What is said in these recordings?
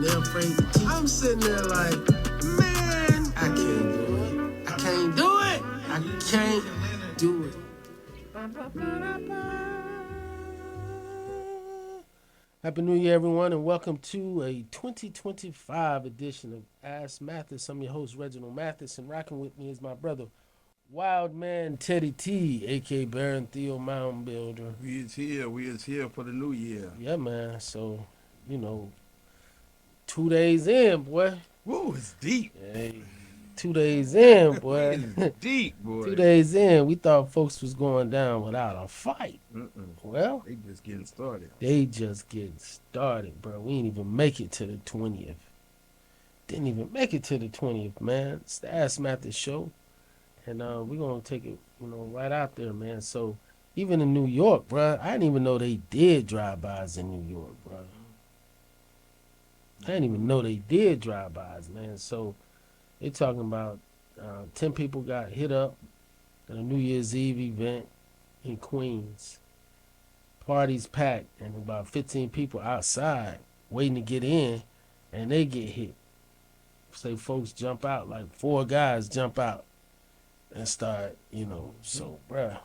they're afraid to teach. I'm sitting there like, man, I can't do it. I can't do it. I can't do it. Happy New Year, everyone, and welcome to a 2025 edition of Ask Mathis. I'm your host, Reginald Mathis, and rocking with me is my brother, Wild Man Teddy T, a.k.a. Baron Theo Mound-builder. We is here for the new year. Yeah, man, so, 2 days in, boy. Whoa, it's deep. Hey, 2 days in, boy. It's deep, boy. 2 days in, we thought folks was going down without a fight. Well, they just getting started. They just getting started, bro. We didn't even make it to the 20th. Didn't even make it to the 20th, man. It's the Ask Mathis show. And we're going to take it, right out there, man. So, even in New York, bro, I didn't even know they did drive-bys in New York, bro. I didn't even know they did drive-bys, man. So, they talking about 10 people got hit up at a New Year's Eve event in Queens. Parties packed and about 15 people outside waiting to get in, and they get hit. Say folks jump out, like 4 guys jump out and start, so, bruh.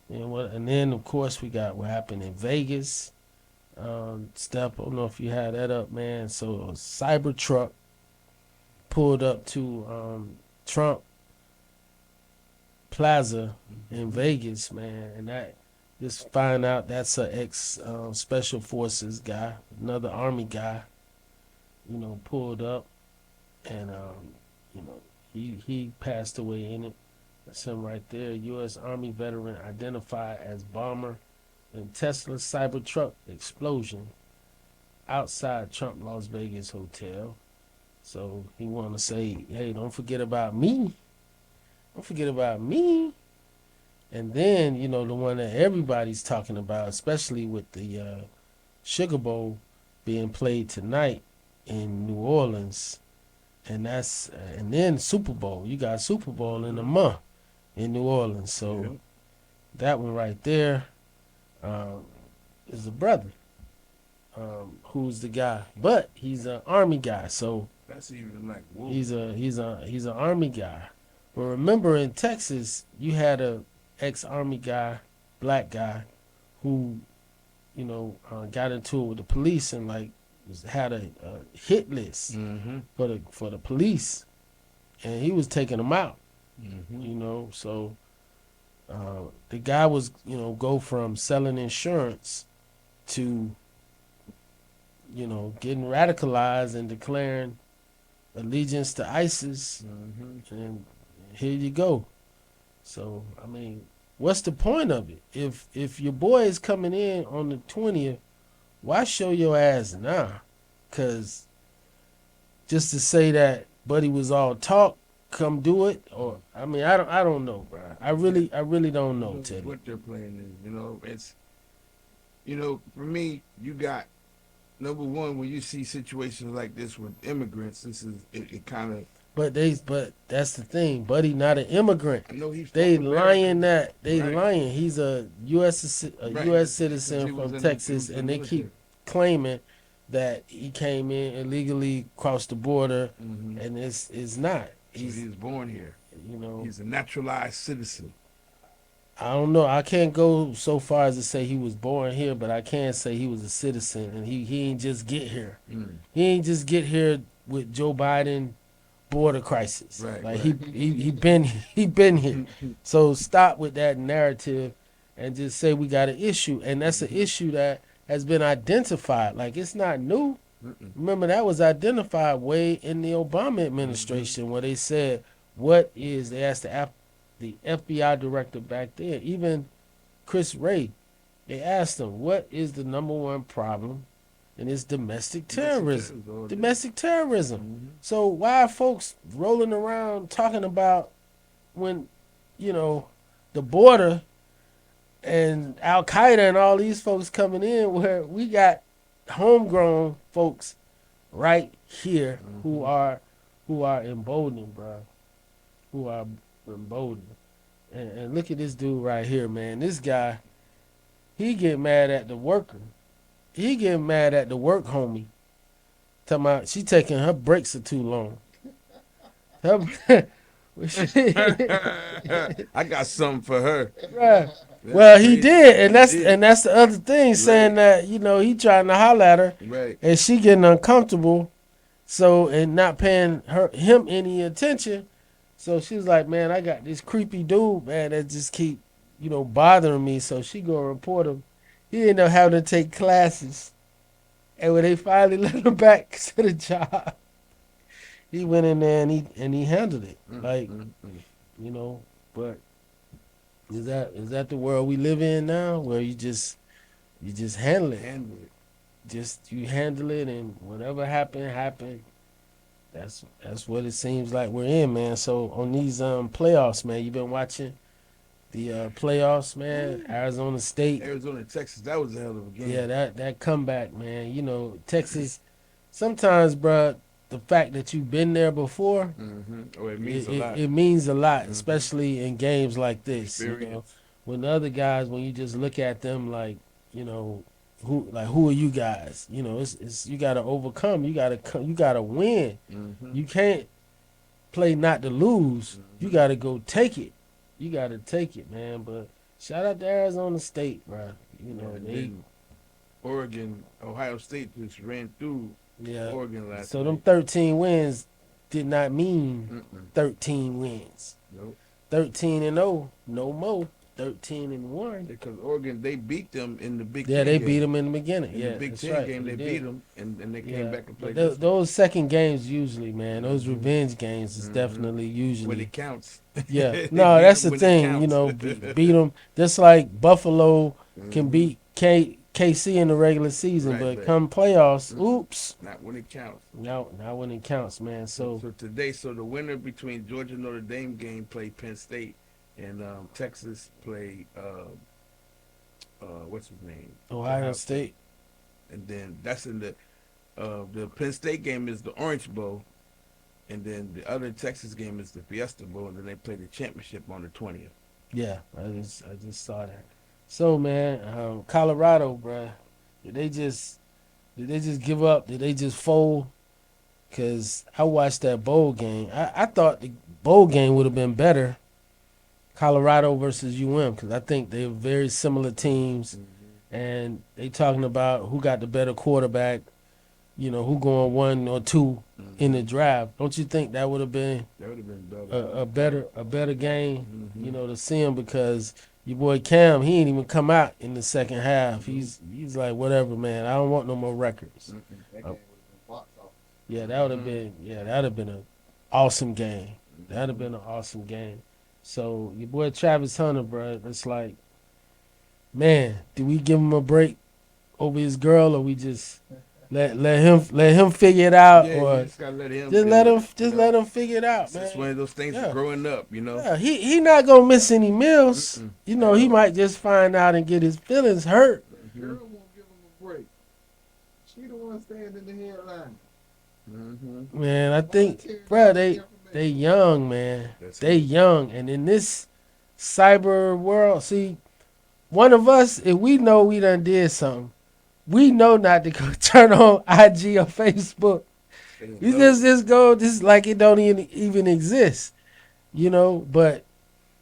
And then, of course, we got what happened in Vegas. Step, I don't know if you had that up, man. So, a cyber truck pulled up to Trump Plaza in Vegas, man, and that just find out that's a ex special forces guy, another army guy, pulled up, and he passed away in it. That's him right there. U.S. Army veteran identified as bomber in Tesla Cybertruck explosion outside Trump Las Vegas hotel. So he want to say, hey, don't forget about me. Don't forget about me. And then, the one that everybody's talking about, especially with the Sugar Bowl being played tonight in New Orleans. And then Super Bowl. You got Super Bowl in a month in New Orleans. So that one right there is a brother who's the guy. But he's an Army guy. So that's even like, whoa. He's an Army guy. But remember, in Texas, you had a ex-Army guy, black guy, who, got into it with the police and had a hit list for the police, and he was taking them out. So the guy was, go from selling insurance to, getting radicalized and declaring allegiance to ISIS, and here you go. So, I mean, what's the point of it? If your boy is coming in on the 20th, why show your ass now? Because just to say that Buddy was all talk, come do it, or I mean, I don't know, bro. I really don't know, Teddy. What they're playing is, it's, for me, you got number one, when you see situations like this with immigrants, it kind of. But that's the thing. Buddy not an immigrant. I know he's they lying that. They right. lying. He's a U.S. citizen from Texas, and they keep claiming that he came in illegally, crossed the border, and it's not. He was born here. He's a naturalized citizen. I don't know. I can't go so far as to say he was born here, but I can say he was a citizen, and he ain't just get here. He ain't just get here with Joe Biden border crisis. Right, like right. he been here. So stop with that narrative and just say we got an issue, and that's an issue that has been identified. Like, it's not new. Remember, that was identified way in the Obama administration where they said, they asked the FBI director back then, even Chris Wray, they asked him, what is the number one problem? And it's domestic terrorism. Domestic terrorism. So why are folks rolling around talking about when, the border and Al Qaeda and all these folks coming in, where we got homegrown folks right here who are emboldened, bro. Who are emboldened. And look at this dude right here, man. This guy, he get mad at the worker. He get mad at the work homie Talking about she taking her breaks are too long. Her, I got something for her. right. That's Well, he crazy. did, and He that's did. and that's the other thing, saying that he trying to holler at her, Right. and she getting uncomfortable, so and not paying him any attention. So she's like, man, I got this creepy dude, man, that just keep bothering me. So she gonna report him. He ended up having to take classes, and when they finally let him back to the job, he went in there and he handled it. Like, but is that the world we live in now, where you just handle it? Handle it. Just you handle it, and whatever happened. That's what it seems like we're in, man. So on these playoffs, man, you've been watching the playoffs, man. Arizona State, Arizona, Texas, that was a hell of a game. yeah, that comeback, man. Texas. Sometimes, bruh, the fact that you've been there before, Oh, it means a lot. it means a lot, especially in games like this. Experience. When the other guys, when you just look at them like, who are you guys? It's you got to overcome. You got to win. You can't play not to lose. You got to go take it. You got to take it, man. But shout out to Arizona State, bro. Oregon, Ohio State just ran through Oregon last so night. them 13 wins did not mean 13 wins. Nope. 13-0, no more. 13-1. Because Oregon, they beat them in the Big Yeah, Ten they game. beat them in the beginning. In yeah, the Big that's Ten right. game, they did. beat them, and they came back and played those second games usually, man. Those revenge games is definitely usually when it counts. Yeah, They no, beat that's them the when it thing. counts. Beat them just like Buffalo can beat KC in the regular season, Right, but right. come playoffs, oops. Not when it counts. No, not when it counts, man. So today, the winner between Georgia Notre Dame game played Penn State, and Texas played what's his name? Ohio State. And then that's in the Penn State game is the Orange Bowl, and then the other Texas game is the Fiesta Bowl, and then they play the championship on the 20th. Yeah, I just saw that. So man, Colorado, bruh, did they just give up? Did they just fold? Cause I watched that bowl game. I thought the bowl game would have been better. Colorado versus UM, because I think they're very similar teams, and they talking about who got the better quarterback. Who going 1 or 2 in the draft. Don't you think that would have been better. a better game? To see him, because your boy Cam, he ain't even come out in the second half. He's like, whatever, man. I don't want no more records. Yeah, that would have been an awesome game. That'd have been an awesome game. So your boy Travis Hunter, bro, it's like, man, do we give him a break over his girl, or we just let him figure it out, or just gotta let him let him figure it out, man. It's one of those things of growing up, Yeah, he not gonna miss any meals. He might just find out and get his feelings hurt. The girl won't give him a break. She the one standing in the headline. Man, I think, bro, they young, man. They young, and in this cyber world, see, one of us, if we know we done did something, we know not to go turn on IG or Facebook. You just go just like it don't even exist, But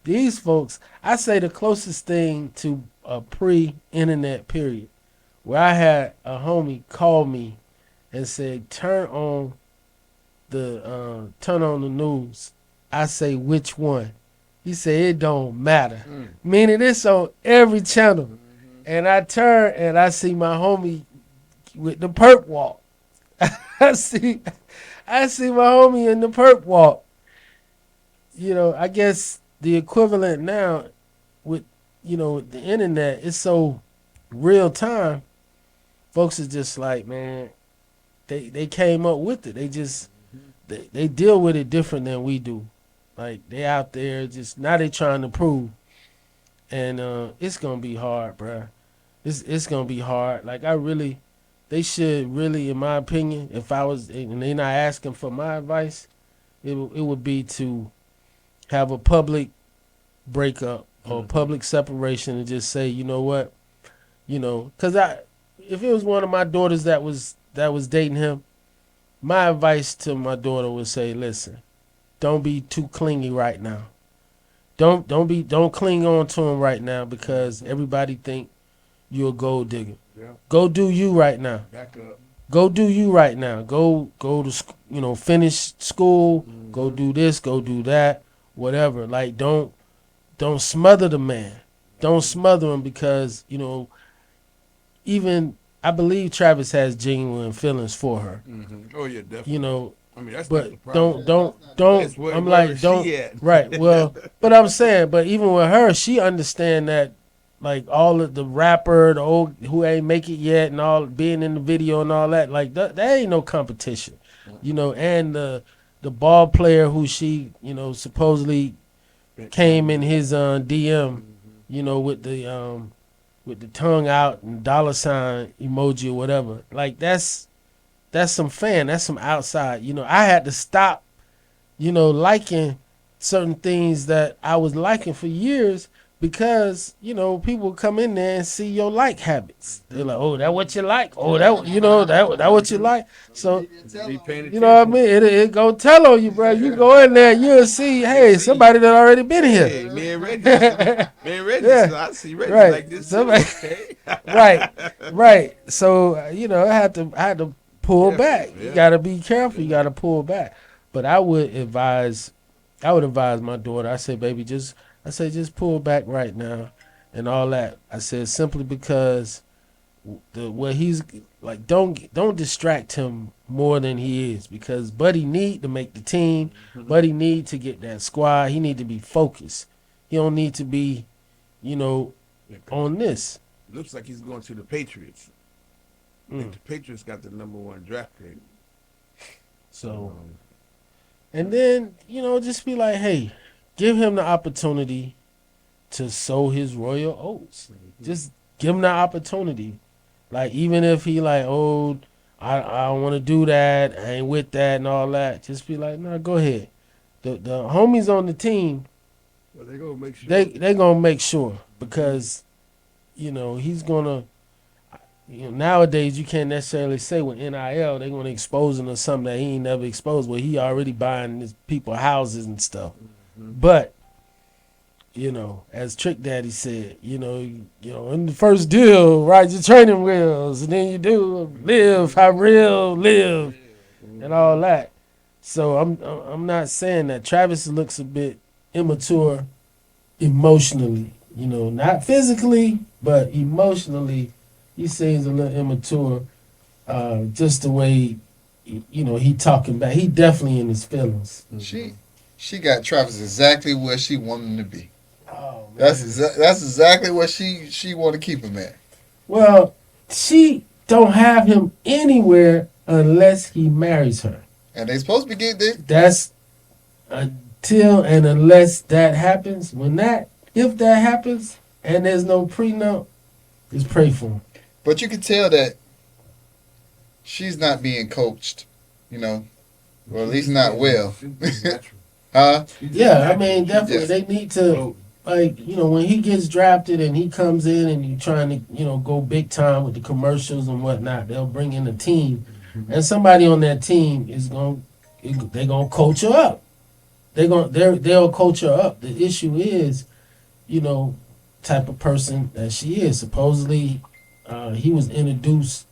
these folks, I say the closest thing to a pre-internet period, where I had a homie call me and said, turn on the news. I say, which one? He said, it don't matter. Meaning it's on every channel. And I turn and I see my homie with the perp walk. I see my homie in the perp walk. I guess the equivalent now with the internet is so real time. Folks are just like, man, they came up with it. They just they deal with it different than we do. Like, they out there just now they trying to prove, and it's gonna be hard, bruh. It's gonna be hard. Like, they should really, in my opinion, if I was, and they not asking for my advice, it would be to have a public breakup or public separation and just say, you know what, because if it was one of my daughters that was dating him, my advice to my daughter would say, listen, don't be too clingy right now. Don't cling on to him right now because everybody think you're a gold digger. Yeah. Go do you right now. Back up. Go do you right now. Go to finish school. Mm-hmm. Go do this. Go do that. Whatever. Like don't smother the man. Don't smother him because even I believe Travis has genuine feelings for her. Oh yeah, definitely. I mean, that's not the But problem. don't. Where, I'm where like is don't. she at? Right. Well, but I'm saying, but even with her, she understand that, like all of the rapper, the old who ain't make it yet, and all being in the video and all that, like that ain't no competition, And the ball player who she, supposedly came in his DM, with the tongue out and dollar sign emoji or whatever. Like that's some fan. That's some outside. I had to stop, liking certain things that I was liking for years because, people come in there and see your like habits. They're like, oh, that what you like? Oh, that what you like? So, Be paying you know what I mean? It gonna tell on you, bro. You go in there, you'll see, hey, somebody that already been here. Hey, me and Reggie, Yeah. so I see Reggie Right. like this Somebody- too. right. So, I had to pull Yeah, back. yeah. You gotta be careful. You gotta pull back. But I would advise my daughter. I say, baby, just pull back right now, and all that. I said simply because what he's like, don't distract him more than he is because Buddy need to make the team. Buddy need to get that squad. He need to be focused. He don't need to be, on this. Looks like he's going to the Patriots. I think the Patriots got the #1 draft pick. So, and then, just be like, hey, give him the opportunity to sow his royal oats. Just give him the opportunity. Like, even if he like, oh, I don't want to do that, I ain't with that and all that. Just be like, no, go ahead. The homies on the team, Well, they gonna make sure. they gonna make sure because, he's gonna. Nowadays you can't necessarily say with NIL they're gonna expose him to something that he ain't never exposed. Well, he already buying his people houses and stuff. But as Trick Daddy said, in the first deal, ride your training wheels, and then you do live how real live, and all that. So I'm not saying that Travis looks a bit immature emotionally, not physically, but emotionally. He seems a little immature, just the way, he talking back. He definitely in his feelings. She got Travis exactly where she wanted him to be. Oh, man. That's exactly where she want to keep him at. Well, she don't have him anywhere unless he marries her. And they supposed to be getting this. That's until and unless that happens. If that happens and there's no prenup, just pray for him. But you can tell that she's not being coached, or at least not well. Huh? Yeah, I mean, definitely they need to, like, when he gets drafted and he comes in and you're trying to, go big time with the commercials and whatnot, they'll bring in a team, and somebody on that team they're gonna coach her up. They'll coach her up. The issue is, type of person that she is. Supposedly, he was introduced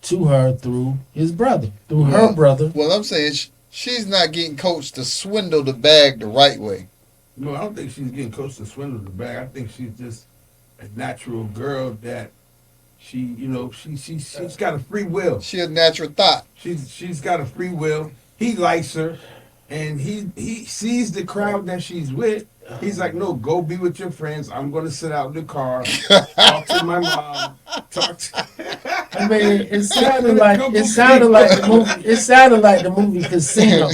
to her through his brother, her brother. Well, I'm saying she's not getting coached to swindle the bag the right way. No, I don't think she's getting coached to swindle the bag. I think she's just a natural girl that she's got a free will. She a natural thought. She's got a free will. He likes her, and he sees the crowd that she's with. He's like, no, go be with your friends. I'm going to sit out in the car, talk to my mom, I mean, it sounded like the movie. It sounded like the movie Casino.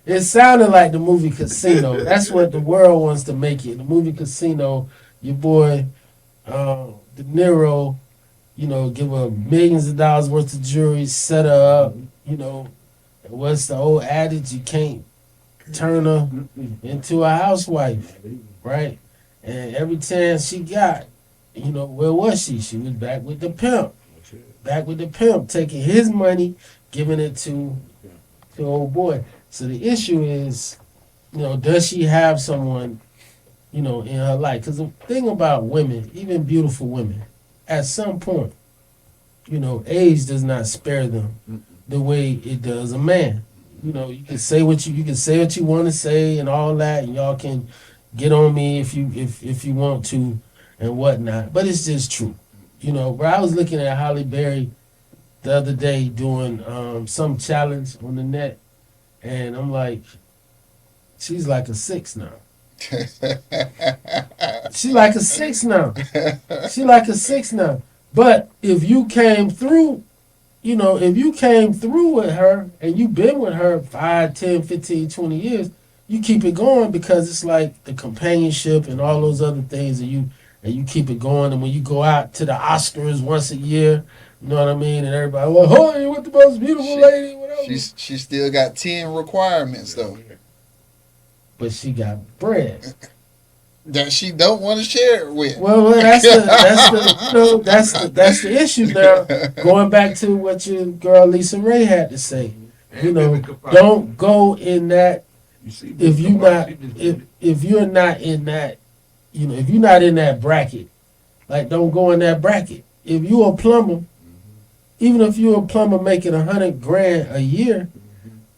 It sounded like the movie Casino. That's what the world wants to make it. The movie Casino. Your boy, De Niro, give her millions of dollars worth of jewelry, set her up. What's the old adage? You can't turn her into a housewife, right? And every chance she got, where was she? She was back with the pimp. Taking his money, giving it to to old boy. So the issue is, does she have someone, in her life? Because the thing about women, even beautiful women, at some point, age does not spare them the way it does a man. You can say what you can say what you want to say and all that, and y'all can get on me if you want to and whatnot. But it's just true. Where I was looking at Holly Berry the other day doing some challenge on the net, and I'm like, she's like a 6 now. She like a 6 now. She like a 6 now. But if you came through, if you came through with her and you've been with her 5, 10, 15, 20 years, you keep it going because it's like the companionship and all those other things, and you keep it going. And when you go out to the Oscars once a year, you know what I mean, and everybody, well, oh, you with the most beautiful lady, whatever. She still got 10 requirements though. But she got bread that she don't want to share it with. Well, that's the issue now. Going back to what your girl Lisa Ray had to say, don't go in that. If you're not in that, if you're not in that bracket, like don't go in that bracket. If you're a plumber, even if you're a plumber making $100,000 a year,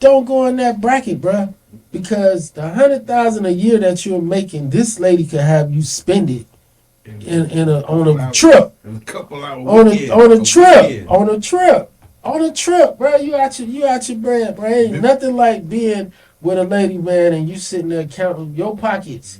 don't go in that bracket, bruh. Because the $100,000 a year that you're making, this lady could have you spend it on a trip, on a trip, bro. You out your bread, bro. Ain't nothing like being with a lady, man, and you sitting there counting your pockets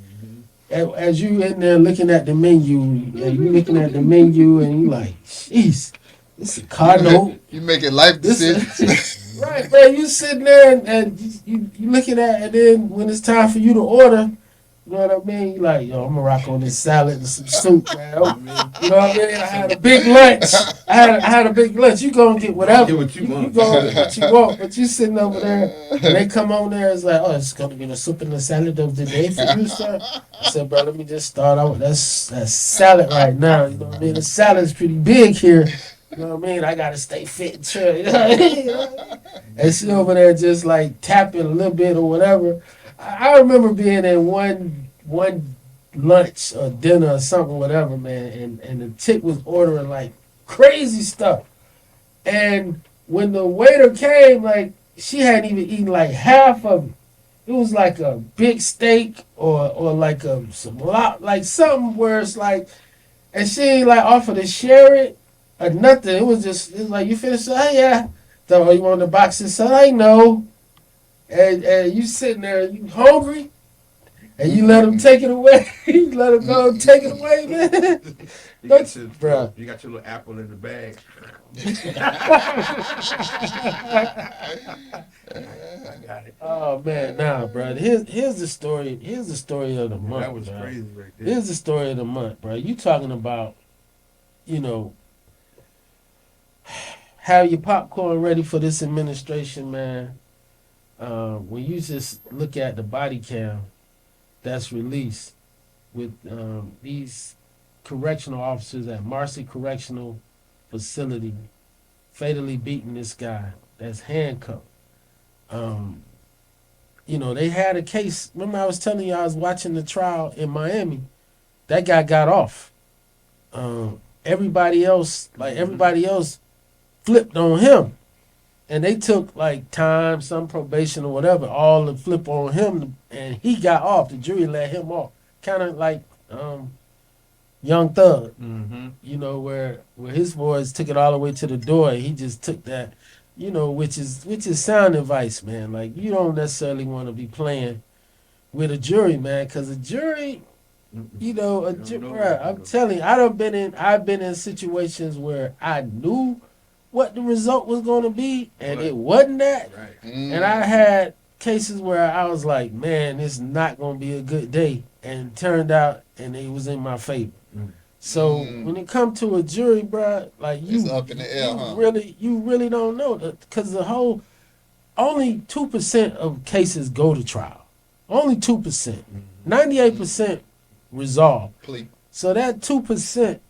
as you in there looking at the menu, and you looking at the menu, and you like, jeez, this is a car note. You making life decisions. Right, man. You sitting there and you looking at, and then when it's time for you to order, you know what I mean? You like, yo, I'm gonna rock on this salad and some soup, man. You know what I mean? I had a big lunch. I had a big lunch. You gonna get whatever. Get what you want. You gonna get what you want. But you sitting over there, and they come on there. It's like, oh, it's gonna be the soup and the salad of the day for you, sir. I said, bro, let me just start out with that's salad right now. You know what I mean? The salad's pretty big here. You know what I mean? I gotta stay fit and chill. You know what I mean? And she over there just like tapping a little bit or whatever. I remember being in one lunch or dinner or something, whatever, man, and the chick was ordering like crazy stuff. And when the waiter came, like she hadn't even eaten like half of it. It was like a big steak or like something where it's like, and she ain't like offered to share it. Or nothing. It was like you finished. Oh yeah. So you want the boxes? So I know. And you sitting there, you hungry, and you let them take it away. You let them go and take it away, man. You got your little apple in the bag. I got it. Oh man, nah, bro. Here's the story. Here's the story of the month. That was crazy right there. Here's the story of the month, bro. You talking about, have your popcorn ready for this administration, man. When you just look at the body cam that's released with these correctional officers at Marcy Correctional Facility fatally beating this guy that's handcuffed. They had a case. Remember I was telling you I was watching the trial in Miami. That guy got off. Everybody else flipped on him. And they took like time, some probation or whatever, all to flip on him, and he got off. The jury let him off. Kind of like Young Thug, where his boys took it all the way to the door. And he just took that, which is sound advice, man. Like you don't necessarily want to be playing with a jury, man, because a jury, I'm telling you, I've been in situations where I knew what the result was going to be, and it wasn't that. Right. And I had cases where I was like, man, it's not going to be a good day, and it turned out, and it was in my favor. So when it comes to a jury, bro, like it's up in the air, you really don't know, because only 2% of cases go to trial. Only 2%. 98% resolve. Please. So that 2%.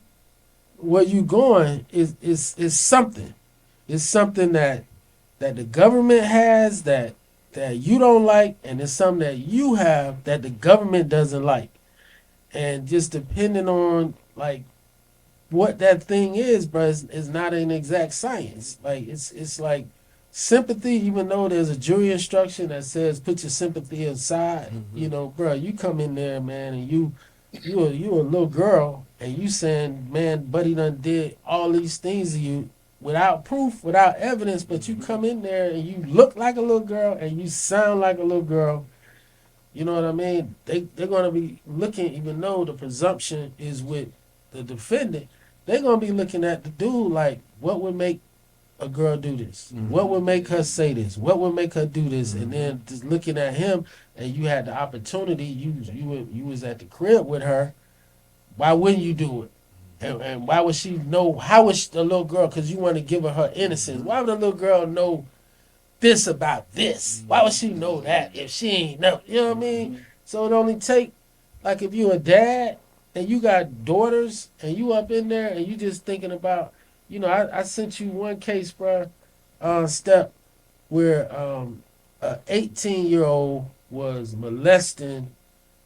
Where you going is something. It's something that that the government has that you don't like, and there's some that you have that the government doesn't like. And just depending on like what that thing is, bro, is not an exact science. Like it's like sympathy, even though there's a jury instruction that says put your sympathy aside, you know, bro, you come in there, man, and you a little girl, and you saying, man, buddy done did all these things to you without proof, without evidence, but you come in there and you look like a little girl and you sound like a little girl. You know what I mean? They're gonna be looking, even though the presumption is with the defendant, they're gonna be looking at the dude like, what would make a girl do this? What would make her say this? What would make her do this? And then just looking at him, and you had the opportunity, you was at the crib with her. Why wouldn't you do it? And why would she know? How would the little girl? Because you want to give her innocence. Why would the little girl know this about this? Why would she know that if she ain't know? You know what I mean? So it only take, like, if you a dad and you got daughters and you up in there and you just thinking about, you know, I sent you one case, bro, Step, where a 18-year-old was molesting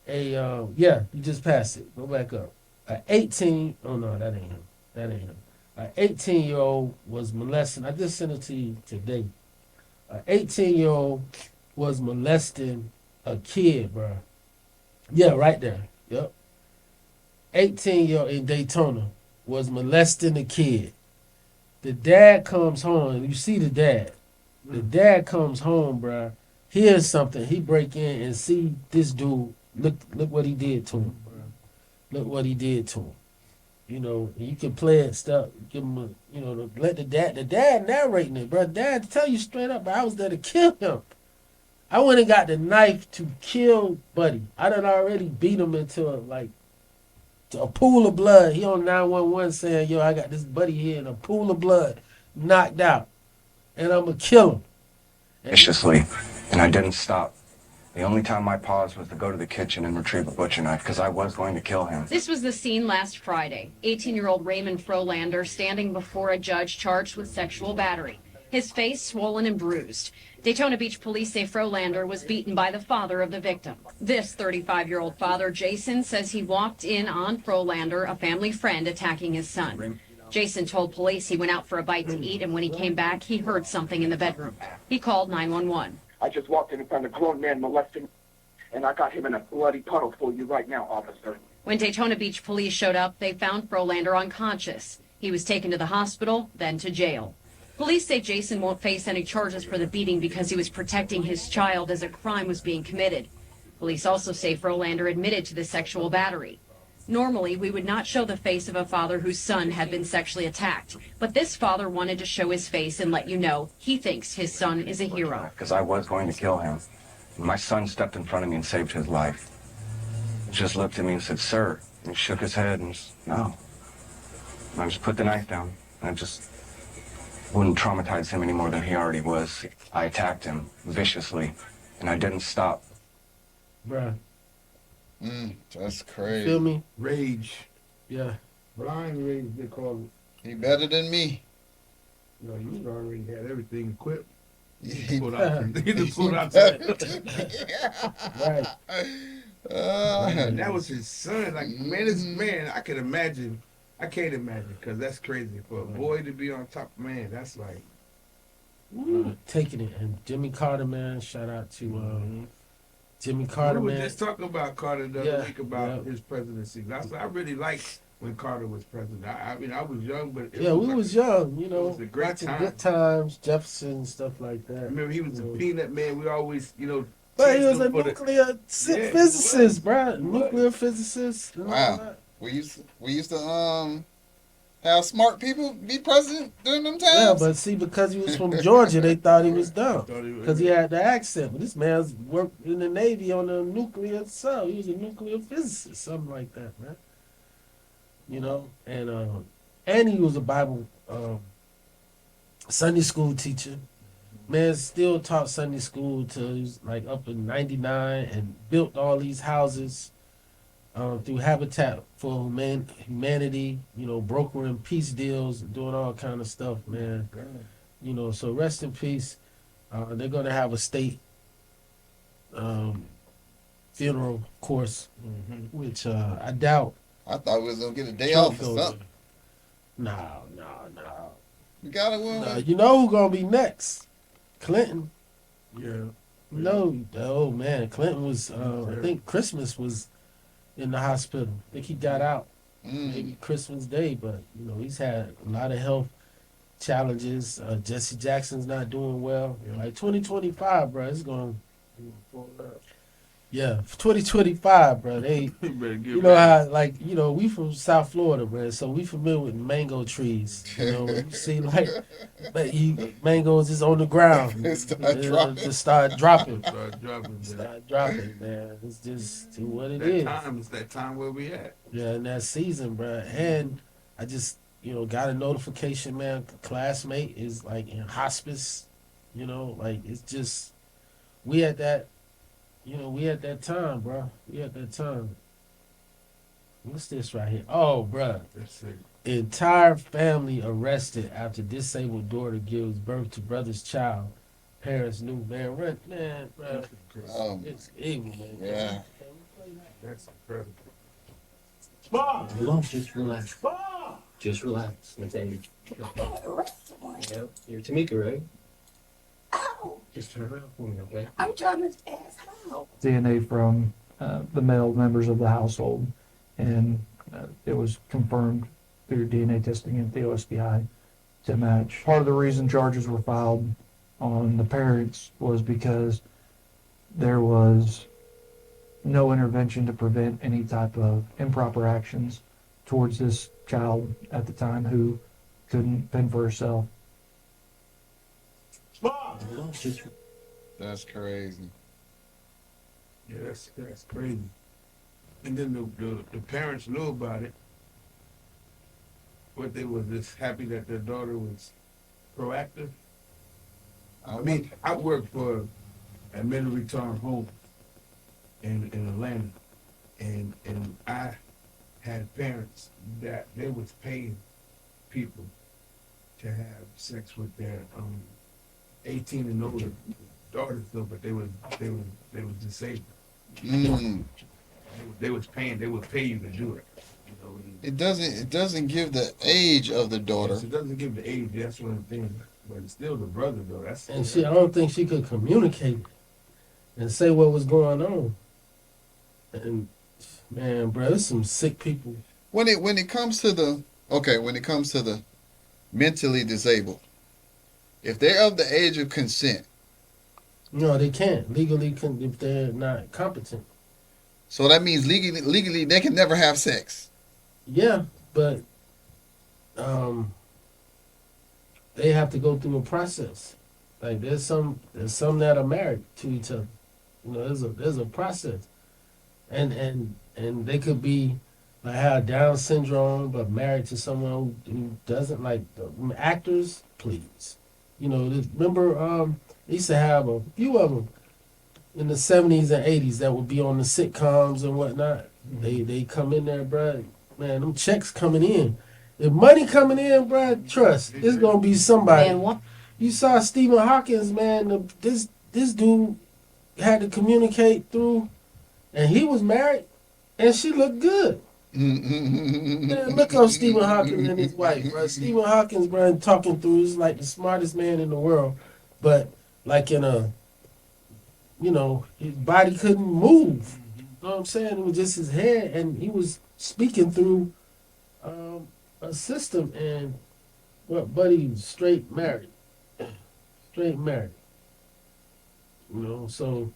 a you just passed it. Go back up. Oh no, that ain't him. That ain't him. An 18-year-old was molesting. I just sent it to you today. An 18-year-old was molesting a kid, bro. Yeah, right there. Yep. 18-year-old in Daytona was molesting a kid. The dad comes home. You see the dad. The dad comes home, bro. Hears something. He break in and see this dude. Look what he did to him, bro. Look what he did to him. You know, you can play it, stuff. Give him a, you know, let the dad narrating it, bro. Dad tell you straight up, bro, I was there to kill him. I went and got the knife to kill Buddy. I done already beat him into a pool of blood. He on 911 saying, yo, I got this buddy here in a pool of blood, knocked out, and I'm going to kill him. Viciously, and I didn't stop. The only time I paused was to go to the kitchen and retrieve a butcher knife, because I was going to kill him. This was the scene last Friday. 18-year-old Raymond Frolander standing before a judge charged with sexual battery. His face swollen and bruised. Daytona Beach police say Frolander was beaten by the father of the victim. This 35-year-old father, Jason, says he walked in on Frolander, a family friend, attacking his son. Jason told police he went out for a bite to eat, and when he came back, he heard something in the bedroom. He called 911. I just walked in and found a grown man molesting, and I got him in a bloody puddle for you right now, officer. When Daytona Beach police showed up, they found Frolander unconscious. He was taken to the hospital, then to jail. Police say Jason won't face any charges for the beating because he was protecting his child as a crime was being committed. Police also say Frolander admitted to the sexual battery. Normally, we would not show the face of a father whose son had been sexually attacked, but this father wanted to show his face and let you know he thinks his son is a hero. Because I was going to kill him. My son stepped in front of me and saved his life. He just looked at me and said, sir. And he shook his head and just, no. And I just put the knife down. And I just wouldn't traumatize him any more than he already was. I attacked him viciously, and I didn't stop. Bruh. That's You crazy. feel me? Rage. Yeah. Blind rage, they call it. He better than me. You know, you already had everything equipped. He Pulled out. He just pulled out that. Right. Man, that was his son. Like, man, I can imagine. I can't imagine, because that's crazy. For a boy to be on top, man, that's like. Taking it. And Jimmy Carter, man, shout out to Jimmy Carter, We were man. just talking about Carter the other Yeah, week about yeah. his presidency. I really liked when Carter was president. I mean, I was young, but Yeah, we was young, you know, was a great watching time. Good Times, Jefferson, stuff like I that. remember he was a peanut man. We always, But he teased was a him for the- nuclear Yeah, physicist, he was. bro. Nuclear physicist. and all Wow. that. We used to have smart people be president during them times. Yeah, but see, because he was from Georgia, they thought he was dumb. Thought he was- Because he had the accent. But this man's worked in the Navy on a nuclear cell. He was a nuclear physicist, something like that, man. You know, and he was a Bible Sunday school teacher. Man still taught Sunday school till he was like up in 99 and built all these houses through Habitat for Humanity, you know, brokering peace deals, doing all kind of stuff, man. You know, so rest in peace. They're gonna have a state funeral course, which I doubt I thought we was gonna get a day Trump off or goes. something. No. We got a woman. You know who's gonna be next? Clinton. Yeah. No, oh man, Clinton was. I think Christmas was in the hospital. I think he got out maybe Christmas Day, but you know he's had a lot of health challenges. Jesse Jackson's not doing well. Like 2025, bro, it's going. Yeah, 2025, bro. They, You better get you know ready. how, like, you know, we from South Florida, bro, so we familiar with mango trees. You know, you see, like, mangoes is on the ground. It start dropping. Just start dropping. Start dropping, man. Start dropping, man. It's just what it That is. time is that time where we at. Yeah, in that season, bro. And I just, you know, got a notification, man. Classmate is like in hospice. You know, like it's just we at that. You know, we at that time, bro. We at that time. What's this right here? Oh, bro. That's it. Entire family arrested after disabled daughter gives birth to brother's child. Parents knew, man. Man, bro. It's evil, man. Yeah. That's incredible. Relax, just relax. Just relax, Nathaniel. Yep, you're Tamika, right? Just turn around for me, okay? I'm trying to ask how. DNA from the male members of the household, and it was confirmed through DNA testing at the OSBI to match. Part of the reason charges were filed on the parents was because there was no intervention to prevent any type of improper actions towards this child at the time who couldn't fend for herself. Relax, just That's crazy. Yeah, that's crazy. And then the parents knew about it. What they was just happy that their daughter was proactive. I mean, I worked for a mental retard home in Atlanta, and I had parents that they was paying people to have sex with their 18 and older daughters though, but they was disabled. They was paying. They would pay you to do it. You know, and It doesn't give the age of the daughter. it doesn't give the age. That's one thing, but it's still the brother though. That's And I don't think she could communicate and say what was going on. And man, bro, there's some sick people. When it comes to the mentally disabled, if they're of the age of consent, No, they can't legally if they're not competent. so that means legally they can never have sex. Yeah, but they have to go through a process. Like there's some that are married to each other. You know, there's a process, and they could be like have Down syndrome but married to someone who doesn't, like the actors. Please, you know, remember they used to have a few of them in the 70s and 80s that would be on the sitcoms and whatnot. They come in there, bruh. Man, them checks coming in. If money coming in, bruh, trust, it's gonna be somebody. Man, what? You saw Stephen Hawkins, man. This dude had to communicate through, and he was married, and she looked good. Man, look up Stephen Hawkins and his wife, bro. Stephen Hawkins, bro, talking through is like the smartest man in the world, but like in a, you know, his body couldn't move. You know what I'm saying? It was just his head, and he was speaking through a system. And what, buddy, straight married. You know, so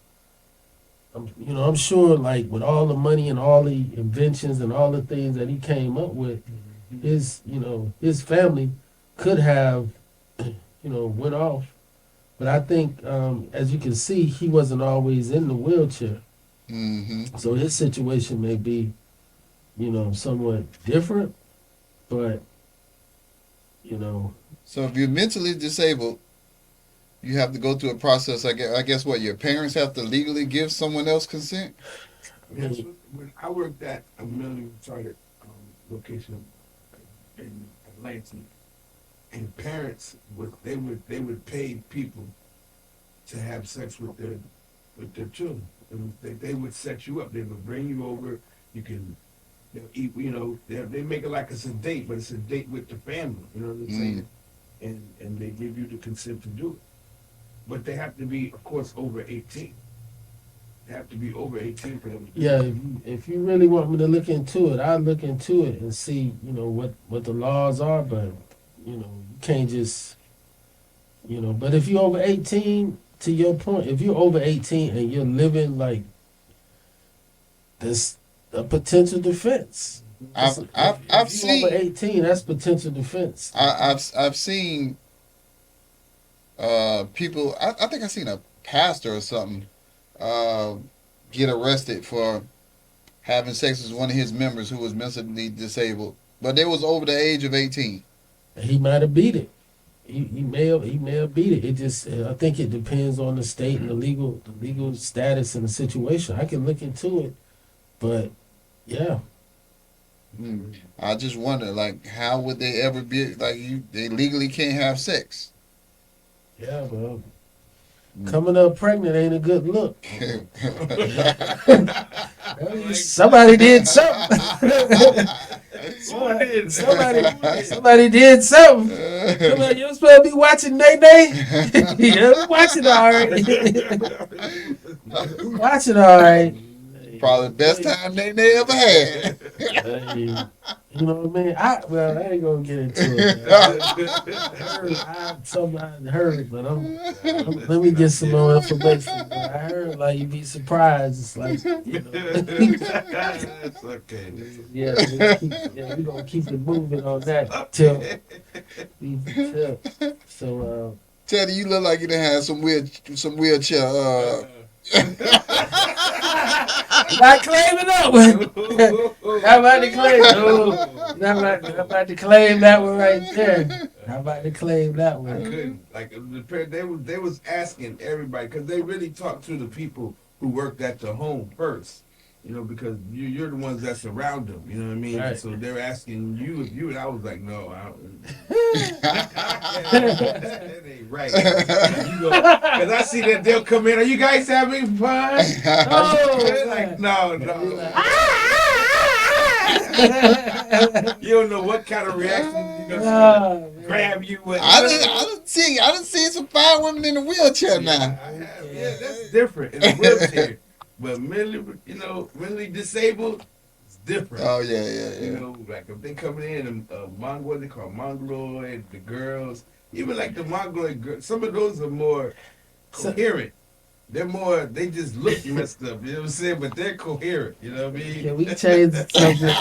I'm sure, like with all the money and all the inventions and all the things that he came up with, his family could have, went off. But I think, as you can see, he wasn't always in the wheelchair. So his situation may be, somewhat different, but, So if you're mentally disabled, you have to go through a process. I guess what, your parents have to legally give someone else consent? Yes, when I worked at a mentally retarded location in Atlanta, and parents would pay people to have sex with their children. They would set you up. They would bring you over. You can, they'll eat. You know, they make it like it's a date, but it's a date with the family. You know what I'm saying? And they give you the consent to do it. But they have to be, of course, over 18. They have to be over 18 for them. Yeah, if you really want me to look into it, I'll look into it and see, you know, what the laws are. But you know, you can't just, you know. But if you're over 18, to your point, if you're over 18 and you're living like this, a potential defense. I've seen over 18. That's potential defense. I've seen people. I think I seen a pastor or something get arrested for having sex with one of his members who was mentally disabled, but they was over the age of 18. He might have beat it. He may have beat it. It just I think it depends on the state and the legal status and the situation. I can look into it, but yeah. I just wonder, like, how would they ever be like they legally can't have sex? Yeah, well, coming up pregnant ain't a good look. Somebody did something. Somebody did something. You're supposed to be watching Nay Nay. You're watching all right. Watching all right. Probably the best time they ever had. You know what I mean? I ain't gonna get into it. I heard, but let me get some more information. But I heard like you'd be surprised. It's like, you know. That's okay. Yeah, we're gonna keep it moving on that till. So Teddy, you look like you done had some wheelchair. Not claiming that one. How about to claim? How about to claim that one right there? How about to claim that one? I couldn't. Like they was asking everybody because they really talked to the people who worked at the home first. You know, because you're the ones that's around them. You know what I mean? Right. So they're asking you if you, and I was like, no, I don't. That ain't right. Because I see that they'll come in. Are you guys having fun? No. Like, no. You don't know what kind of reaction you're gonna grab you with. I didn't see some fine women in a wheelchair now. Yeah, that's different in a wheelchair. But mentally disabled, it's different. Oh yeah. You know, like if they coming in what they call mongoloid, the girls, even like the mongoloid girls, some of those are more coherent. They just look messed up, you know what I'm saying? But they're coherent, you know what I mean? Yeah, we change the subject.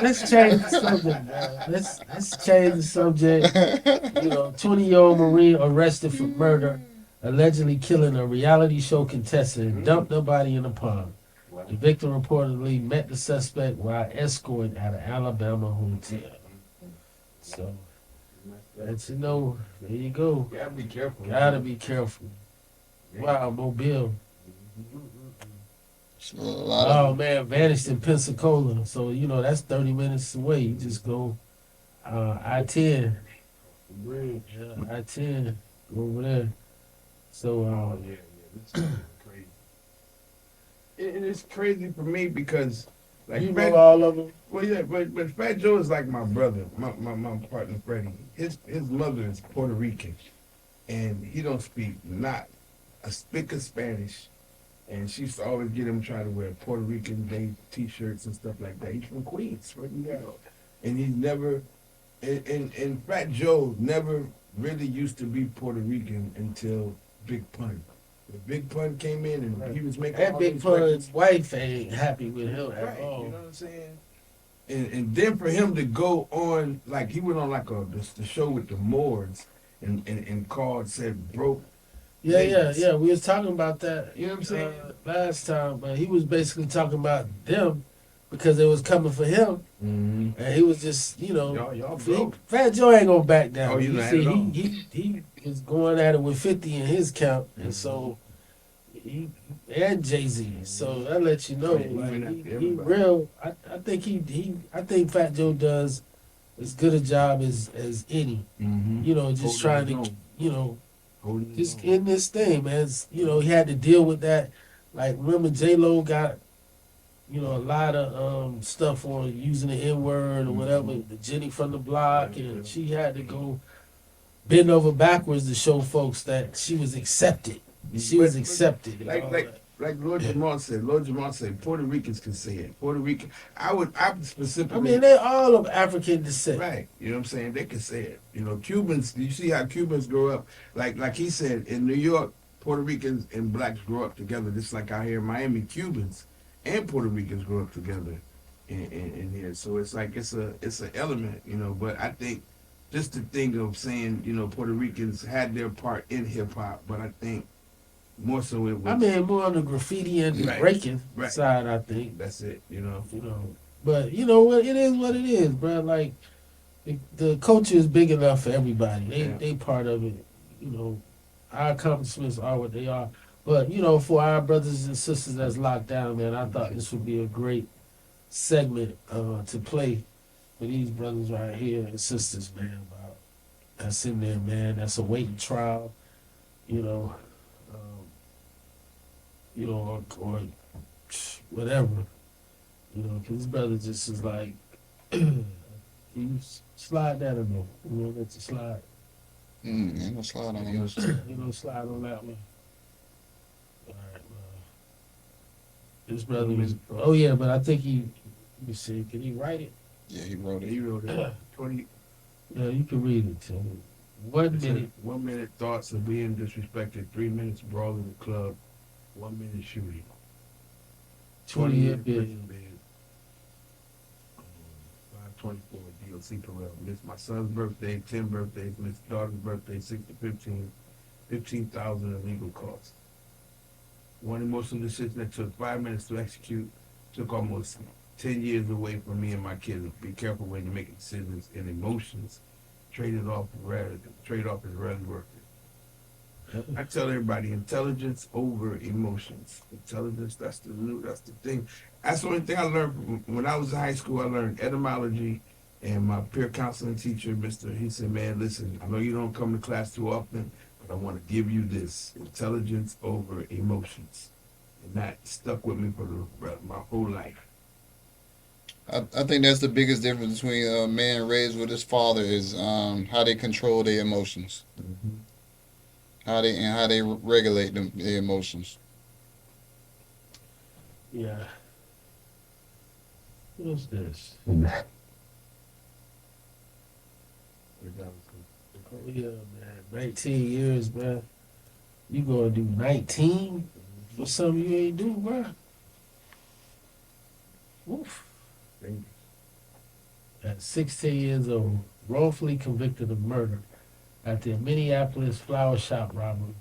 Let's change the subject, man. Let's change the subject. 20-year-old Marine arrested for murder, allegedly killing a reality show contestant and dumped her body in a pond. The victim reportedly met the suspect while escorting at an Alabama hotel. So, that's there you go. You gotta be careful. Gotta be careful. Wow, Mobile. Oh man, vanished in Pensacola. So that's 30 minutes away. You just go I-10. I-10 over there. So crazy. It's crazy for me because like you know all of them. Well, yeah, but Fat Joe is like my brother, my partner Freddie. His mother is Puerto Rican, and he don't speak not a spick of Spanish. And she used to always get him try to wear Puerto Rican Day T-shirts and stuff like that. He's from Queens, and he's never, and Fat Joe never really used to be Puerto Rican until Big Pun. Big Pun came in and he was making that Big Pun's wife ain't happy with him at all. You know what I'm saying? And then for him to go on, like he went on like the show with the Moors and called, said broke. Yeah. We was talking about that. You know what I'm saying? Last time, but he was basically talking about them because it was coming for him, and he was just y'all broke. Fat Joe ain't gonna back down. Oh, you see, he was going at it with 50 in his count, and so he and Jay-Z. So that lets you know, Yeah, he went like, after he everybody. real. I think I think Fat Joe does as good a job as any. Mm-hmm. You know, just trying to, just Just in this thing, man. You know, he had to deal with that. Like, remember J-Lo got, a lot of stuff on using the N-word or whatever, the Jenny from the block, and she had to go bend over backwards to show folks that she was accepted. She was accepted. and all that. Like Lord Jamal said, Puerto Ricans can say it. Puerto Rican, I specifically. I mean, they all of African descent. Right, you know what I'm saying? They can say it. You know, Cubans. You see how Cubans grow up? Like he said, in New York, Puerto Ricans and blacks grow up together. Just like out here in Miami, Cubans and Puerto Ricans grow up together in here. So it's like it's an element, But I think just the thing of saying, Puerto Ricans had their part in hip hop, but I think more so it was. I mean, more on the graffiti and the breaking side, I think. That's it, But you know what? It is what it is, bro. Like, the culture is big enough for everybody. They part of it. Our accomplishments are what they are. But for our brothers and sisters that's locked down, man, I thought this would be a great segment to play for these brothers right here and sisters, man. About that's in there, man. That's awaiting trial. Or whatever. Because this brother just is like, you slide that in there. Let you slide. Ain't no slide on yours. Slide on that one. All right, this brother was. Oh yeah, but I think he. Let me see. Can he write it? Yeah, he wrote it. He wrote it. 20. Yeah, you can read it to me. 1 minute. 1 minute thoughts of being disrespected. 3 minutes brawl in the club. 1 minute shooting. 20-year bid. 524 DLC Perel. Missed my son's birthday, 10 birthdays, missed daughter's birthday, 6 to 15, 15,000 in legal costs. One emotional decision that took 5 minutes to execute took almost 10 years away from me and my kids. Be careful when you're making decisions and emotions. Trade off is rarely worth it. I tell everybody, intelligence over emotions. Intelligence, that's the thing. That's the only thing I learned when I was in high school. I learned etymology, and my peer counseling teacher, he said, man, listen, I know you don't come to class too often, but I want to give you this, intelligence over emotions. And that stuck with me for my whole life. I think that's the biggest difference between a man raised with his father is how they control their emotions. Mm-hmm. How they regulate their emotions. Yeah. What's this? Oh yeah, man. 19 years, man. You gonna do 19 for something you ain't do, bro? Oof. At 16 years old, wrongfully convicted of murder after a Minneapolis flower shop robbery.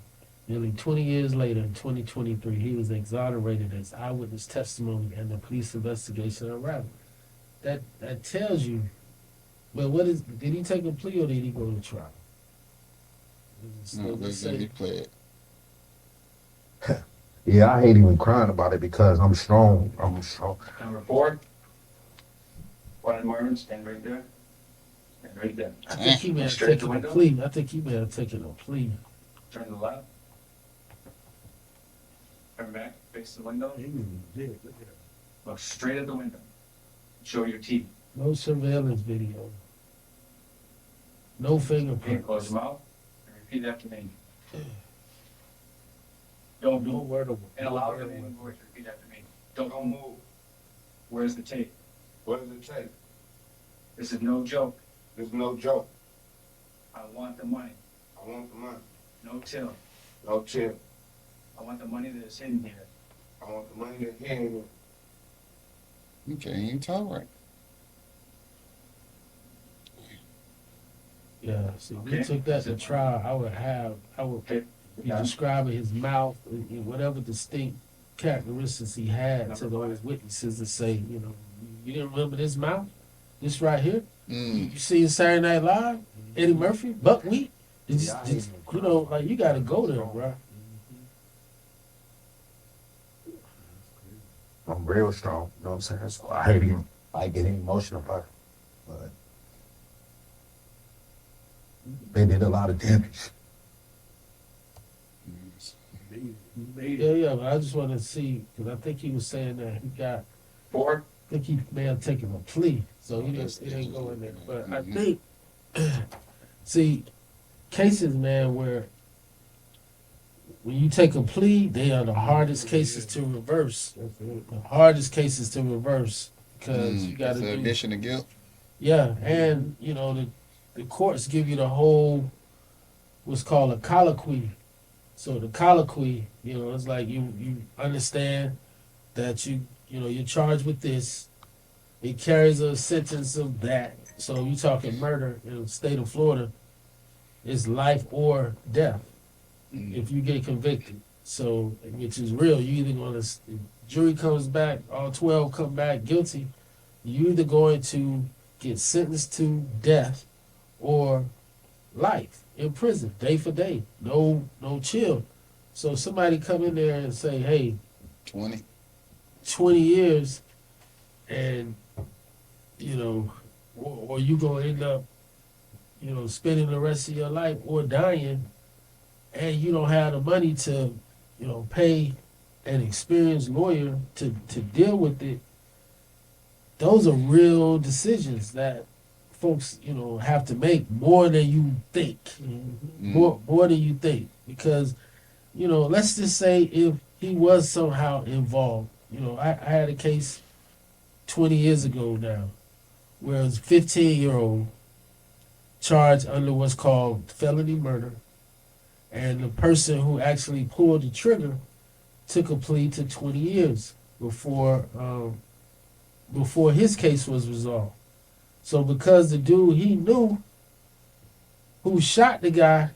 Nearly 20 years later, in 2023, he was exonerated as eyewitness testimony and the police investigation unraveled. That tells you. But did he take a plea or did he go to trial? No, he pled. Yeah, I hate even crying about it because I'm strong. Number 4. Brian Marvin, stand right there. Stand right there. I think he may have taken a plea. Turn to the left. Turn back, face the window. Look straight at the window. Show your teeth. No surveillance video. No Okay, fingerprints. close your mouth and repeat after me. Don't No move. word of In a loud commanding voice, repeat after me. Don't move. Where's the tape? What does it say? This is no joke. There's no joke. I want the money. I want the money. No till. No chill. I want the money that is hidden here. I want the money that's here. Okay, you talk right. Yeah, see, if we Okay. took that to trial, I would Okay. be describing his mouth and whatever distinct characteristics he had to those witnesses to say, you didn't remember this mouth? This right here? You seen Saturday Night Live? Eddie Murphy? Buckwheat? You gotta go there, bro. I'm real strong. You know what I'm saying? So I hate him. I get emotional about it. But they did a lot of damage. Yeah, but I just want to see, because I think he was saying that he got, I think he may have taken a plea, so he didn't go in there. But I think, see, cases, man, where when you take a plea, they are the hardest cases to reverse. The hardest cases to reverse, because you got to do admission of guilt. Yeah, and you know the courts give you the whole what's called a colloquy. So the colloquy, you know, it's like you understand that you're charged with this. It carries a sentence of that. So you talking murder in the state of Florida, it's life or death if you get convicted. So which is real. You either gonna jury comes back, all 12 come back guilty. You either going to get sentenced to death or life in prison, day for day, no chill. So somebody come in there and say, hey, 20 years, and you know, or you gonna end up, you know, spending the rest of your life or dying, and you don't have the money to, you know, pay an experienced lawyer to deal with it. Those are real decisions that folks, you know, have to make more than you think. More than you think. Because, you know, let's just say if he was somehow involved. You know, I had a case 20 years ago now where it was a 15-year-old charged under what's called felony murder. And the person who actually pulled the trigger took a plea to 20 years before his case was resolved. So because the dude he knew who shot the guy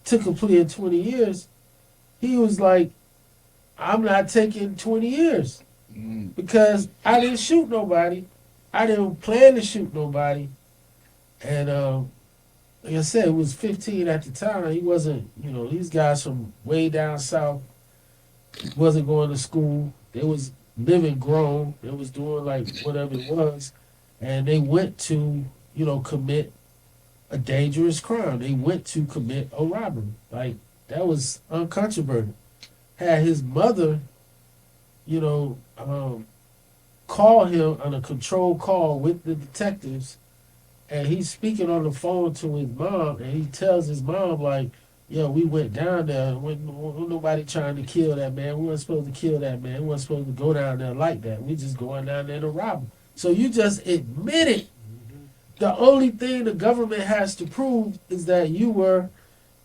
took a plea of 20 years, he was like, I'm not taking 20 years because I didn't shoot nobody. I didn't plan to shoot nobody. And like I said, he was 15 at the time. He wasn't, you know, these guys from way down south wasn't going to school. They was living grown. They was doing like whatever it was. And they went to, you know, commit a dangerous crime. They went to commit a robbery. Like, that was uncontroverted. Had his mother, you know, call him on a control call with the detectives, and he's speaking on the phone to his mom, and he tells his mom, like, yo, we went down there. When nobody trying to kill that man. We weren't supposed to kill that man. We weren't supposed to go down there like that. We just going down there to rob him. So you just admitted the only thing the government has to prove is that you were,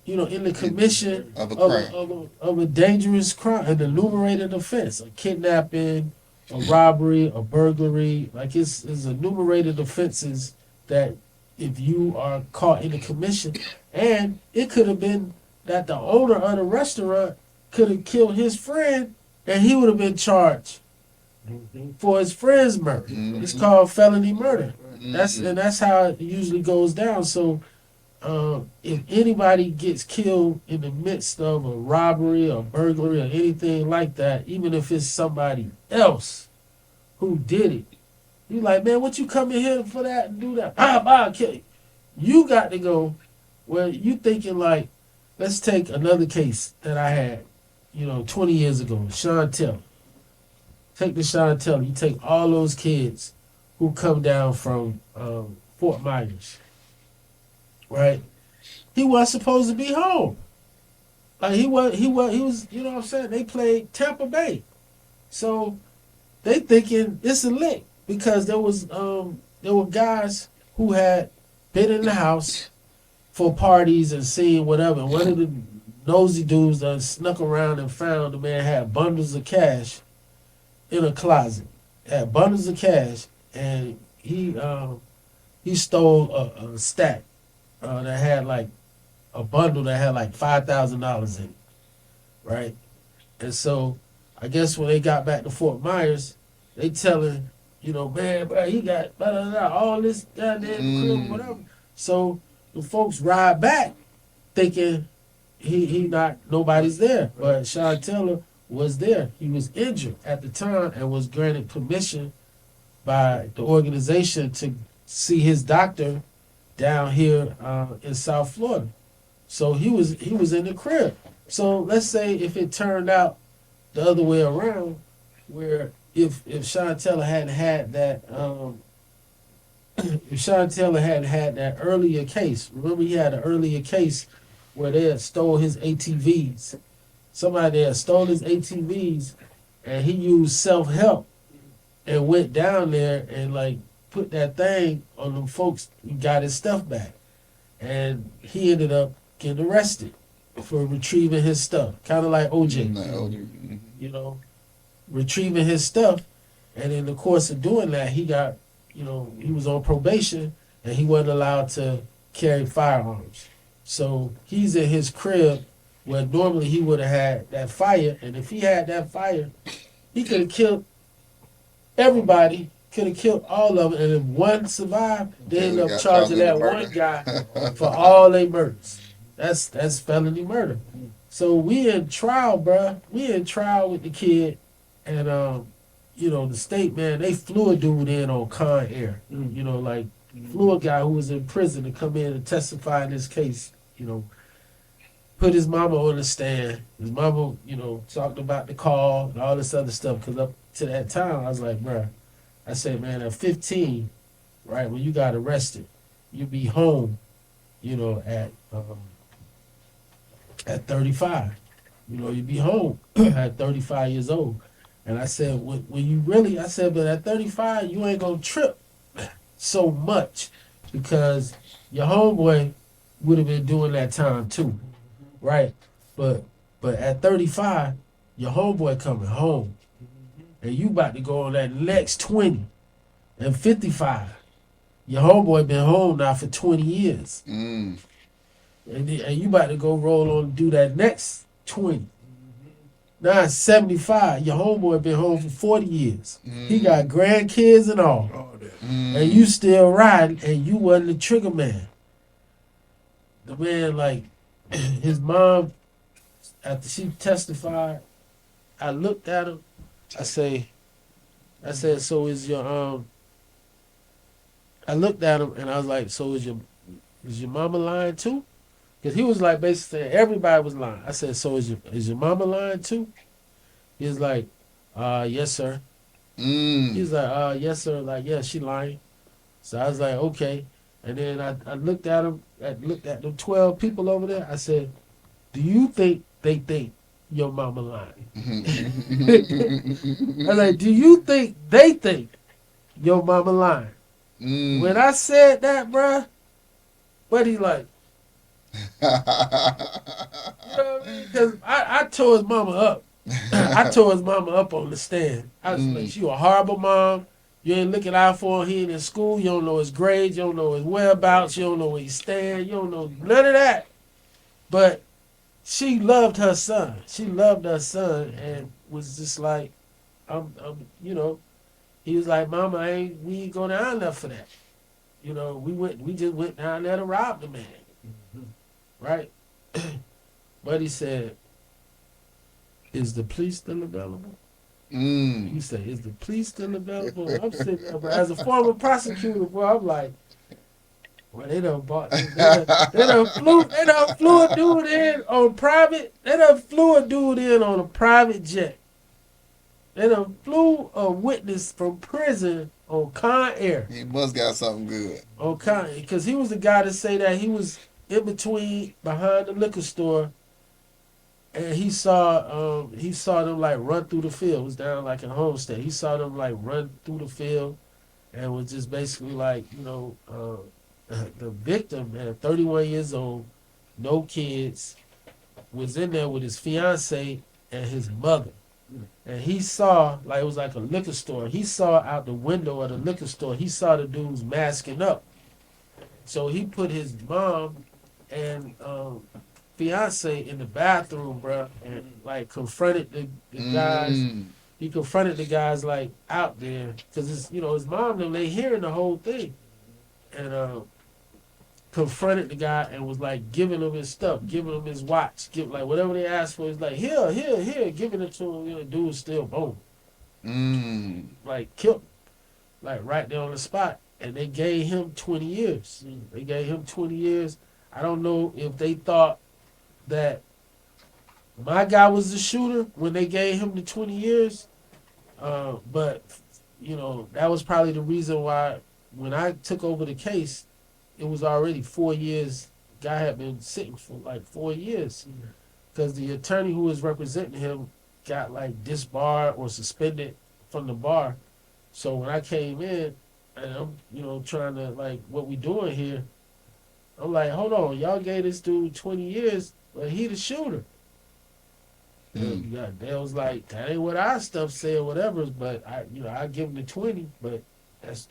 you know, in the commission of a dangerous crime, an enumerated offense, a kidnapping, a robbery, a burglary. Like it's enumerated offenses that if you are caught in the commission, and it could have been that the owner of the restaurant could have killed his friend and he would have been charged for his friend's murder. It's called felony murder. That's how it usually goes down. So if anybody gets killed in the midst of a robbery or burglary or anything like that, even if it's somebody else who did it, you like, man, what you come in here for that and do that? I'll kill you. You got to go where you thinking like, let's take another case that I had, you know, 20 years ago, Sean Taylor. Take the Sean Taylor. You take all those kids who come down from Fort Myers, right? He wasn't supposed to be home. Like he was, you know what I'm saying? They played Tampa Bay. So they thinking it's a lick because there were guys who had been in the house for parties and seen whatever. And one of the nosy dudes that snuck around and found the man had bundles of cash in a closet. Had bundles of cash, and he stole a stack that had like a bundle that had like $5,000 in it, right? And so I guess when they got back to Fort Myers, they telling, you know, man, bro, he got blah, blah, blah, all this goddamn crib, whatever. So the folks ride back thinking he not nobody's there. But Sean Taylor was there. He was injured at the time and was granted permission by the organization to see his doctor down here in South Florida. So he was in the crib. So let's say if it turned out the other way around, where if Sean Taylor hadn't had that if Sean Taylor hadn't had that earlier case, remember he had an earlier case where they had stole his ATVs. Somebody had stole his ATVs and he used self-help and went down there and like put that thing on them folks and got his stuff back. And he ended up getting arrested for retrieving his stuff. Kind of like OJ. You know, retrieving his stuff. And in the course of doing that, he got, you know, he was on probation and he wasn't allowed to carry firearms. So he's in his crib where normally he would have had that fire. And if he had that fire, he could have killed everybody, could have killed all of them. And if one survived, they ended up charging that one guy for all their murders. That's felony murder. So we in trial, bruh. We in trial with the kid. And, you know, the state, man, they flew a dude in on Con Air. You know, like, flew a guy who was in prison to come in and testify in this case. You know, put his mama on the stand. His mama, you know, talked about the call and all this other stuff. Because up to that time, I was like, bruh, I said, man, at 15, right, when you got arrested, you be home, you know, at 35. You know, you be home at 35 years old. And I said, when you really, I said, but at 35, you ain't going to trip so much because your homeboy would have been doing that time too, right? But at 35, your homeboy coming home and you about to go on that next 20 and 55. Your homeboy been home now for 20 years. And you about to go roll on and do that next 20. Now it's 75. Your homeboy been home for 40 years. He got grandkids and all. And you still riding and you wasn't the trigger man. The man, like, his mom, after she testified, I looked at him. I said, so is your I looked at him and I was like, so is your mama lying too? Because he was like basically saying everybody was lying. I said, so is your mama lying too? He was like, yes, sir. He's like, yes, sir. Like, yeah, she lying. So I was like, okay. And then I looked at him, looked at the 12 people over there. I said, do you think they think your mama lying? I was like, do you think they think your mama lying? When I said that, bruh, what he like? You know what I mean? Because I tore his mama up. I tore his mama up on the stand. I was like, you a horrible mom. You ain't looking out for him. He ain't in school. You don't know his grades. You don't know his whereabouts. You don't know where he stand. You don't know none of that. But she loved her son. She loved her son and was just like, you know, he was like, Mama, we ain't go down there for that. You know, we just went down there to rob the man. Right? But he said, is the police still available? He said, is the police still available? I'm sitting there, but as a former prosecutor, bro, I'm like, well, they done flew a dude in on private, they done flew a dude in on a private jet. They done flew a witness from prison on Con Air. He must got something good. On Con Air, because he was the guy to say that he was in between, behind the liquor store, and he saw them like run through the field. It was down like in Homestead. He saw them like run through the field, and was just basically like, you know, the victim, man, 31 years old, no kids, was in there with his fiance and his mother. And he saw, like, it was like a liquor store. He saw out the window of the liquor store, he saw the dudes masking up. So he put his mom and fiance in the bathroom, bro, and like confronted the guys. He confronted the guys like out there because it's, you know, his mom them, they hearing the whole thing, and confronted the guy and was like giving him his stuff, giving him his watch, like whatever they asked for. He's like, here, giving it to him. You know, dude was still boom. Like killed, like right there on the spot. And they gave him 20 years. They gave him 20 years. I don't know if they thought that my guy was the shooter when they gave him the 20 years. But, you know, that was probably the reason why when I took over the case, it was already 4 years. Guy had been sitting for like 4 years. Because the attorney who was representing him got like disbarred or suspended from the bar. So when I came in, and I'm, you know, trying to, like, what we doing here, I'm like, hold on, y'all gave this dude 20 years, but he the shooter. Yeah, they was like, that ain't what our stuff said, whatever, but I give him the 20, but that's,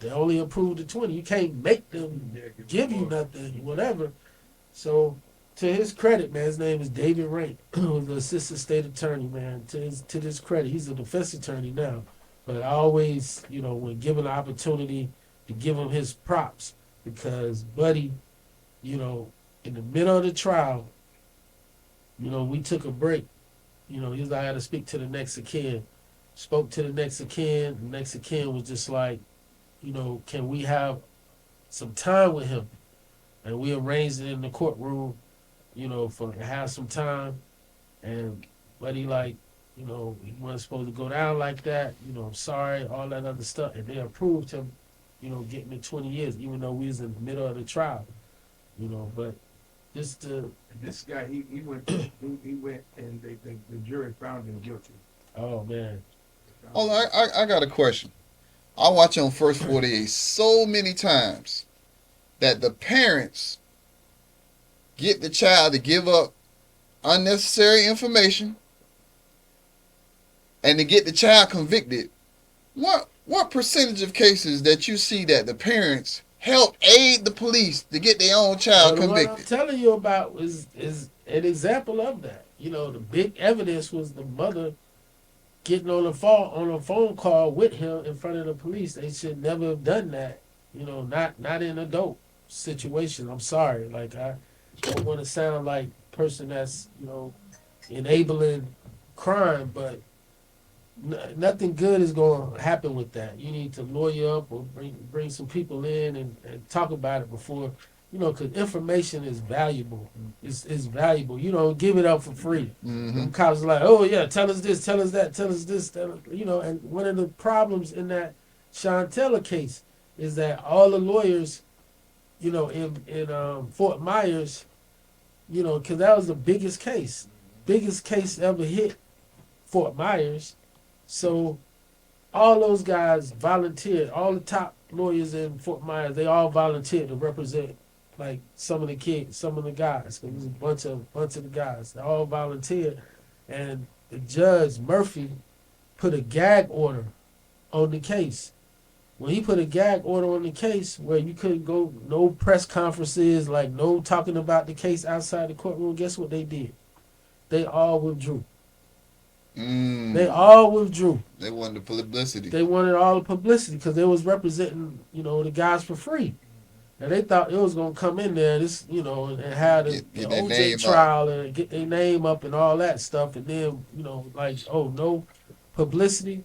they only approved the 20. You can't make them give you nothing, whatever. So, to his credit, man, his name is David Rank, who's the assistant state attorney, man. To his credit, he's a defense attorney now. But I always, you know, when given the opportunity to give him his props, because Buddy, you know, in the middle of the trial, you know, we took a break. You know, he was like, I had to speak to the next of kin. Spoke to the next of kin. The next of kin was just like, you know, can we have some time with him? And we arranged it in the courtroom, you know, for to have some time. And Buddy, like, you know, he wasn't supposed to go down like that. You know, I'm sorry, all that other stuff. And they approved him, you know, getting the 20 years, even though we was in the middle of the trial. You know, but just to... This guy, he went, and the jury found him guilty. Oh, man. Oh, I got a question. I watch on First 48 so many times that the parents get the child to give up unnecessary information and to get the child convicted. What percentage of cases that you see that the parents help aid the police to get their own child convicted? What I'm telling you about is an example of that. You know, the big evidence was the mother getting on a phone call with him in front of the police. They should never have done that. You know, not in adult situation. I'm sorry. Like, I don't want to sound like a person that's, you know, enabling crime, but nothing good is going to happen with that. You need to lawyer up or bring some people in and talk about it before, you know, because information is valuable. It's valuable. You don't give it up for free. Them cops are like, oh, yeah, tell us this, tell us that, tell us this. You know, and one of the problems in that Chantel case is that all the lawyers, you know, in Fort Myers, you know, because that was the biggest case ever hit Fort Myers. So all those guys volunteered. All the top lawyers in Fort Myers, they all volunteered to represent, like, some of the kids, some of the guys. It was a bunch of the guys. They all volunteered. And the judge, Murphy, put a gag order on the case. When he put a gag order on the case where you couldn't go, no press conferences, like no talking about the case outside the courtroom, guess what they did? They all withdrew. They all withdrew. They wanted the publicity. They wanted all the publicity because they was representing, you know, the guys for free. And they thought it was going to come in there, this, you know, and have the OJ trial and get their name up and all that stuff. And then, you know, like, oh, no publicity.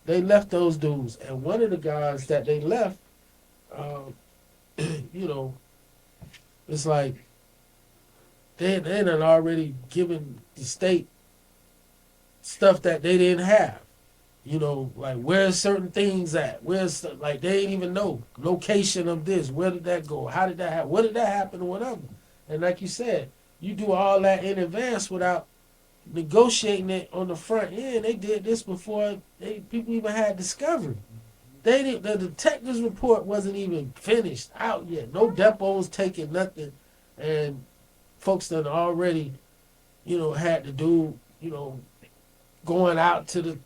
They left those dudes. And one of the guys that they left, you know, it's like they done already given the state stuff that they didn't have. You know, like, where's certain things at? Where's, like, they didn't even know. Location of this. Where did that go? How did that happen? What did that happen or whatever? And like you said, you do all that in advance without negotiating it on the front end. They did this before people even had discovery. The detective's report wasn't even finished out yet. No depots taking nothing. And folks done already, you know, had to do, you know, going out to